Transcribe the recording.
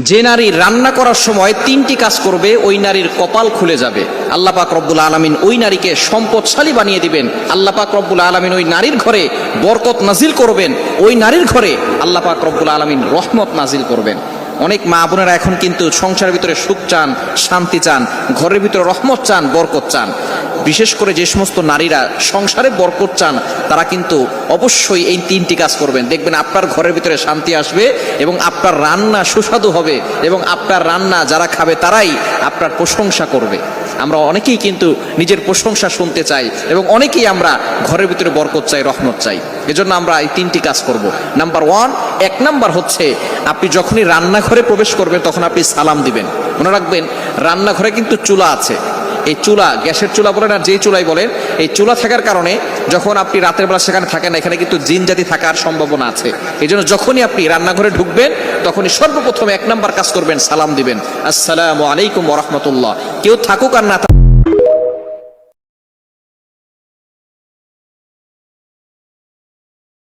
যে নারী রান্না করার সময় তিনটি কাজ করবে ওই নারীর কপাল খুলে যাবে। আল্লাহ পাক রব্বুল আলামিন ওই নারীকে সম্পদশালী বানিয়ে দিবেন। আল্লাহ পাক রব্বুল আলামিন ওই নারীর ঘরে বরকত নাজিল করবেন। ওই নারীর ঘরে আল্লাহ পাক রব্বুল আলামিন রহমত নাজিল করবেন। অনেক মা বোনেরা এখন কিন্তু সংসারের ভিতরে সুখ চান, শান্তি চান, ঘরের ভিতরে রহমত চান, বরকত চান। বিশেষ করে যে সমস্ত নারীরা সংসারে বরকত চান তারা কিন্তু অবশ্যই এই তিনটি কাজ করবেন। দেখবেন আপনার ঘরের ভিতরে শান্তি আসবে এবং আপনার রান্না সুস্বাদু হবে এবং আপনার রান্না যারা খাবে তারাই আপনার প্রশংসা করবে। আমরা অনেকেই কিন্তু নিজের প্রশংসা শুনতে চাই এবং অনেকেই আমরা ঘরের ভিতরে বরকত চাই, রহমত চাই। এজন্য আমরা এই তিনটি কাজ করব। নাম্বার 1, 1 নাম্বার হচ্ছে আপনি যখনই রান্নাঘরে প্রবেশ করবেন তখন আপনি সালাম দিবেন। মনে রাখবেন রান্নাঘরে কিন্তু চুলা আছে। এই চুলা, গ্যাসের চুলা বলেন আর যেই চুলাই বলেন, এই চুলা থাকার কারণে যখন আপনি রাতের বেলা সেখানে থাকেন এখানে কিন্তু জিন জাতি থাকার সম্ভাবনা আছে। এই জন্য যখনই আপনি রান্নাঘরে ঢুকবেন তখনই সর্বপ্রথম 1 নাম্বার কাজ করবেন, সালাম দিবেন, আসসালামু আলাইকুম ওয়া রাহমাতুল্লাহ। কেউ থাকুক আর না থাকুক।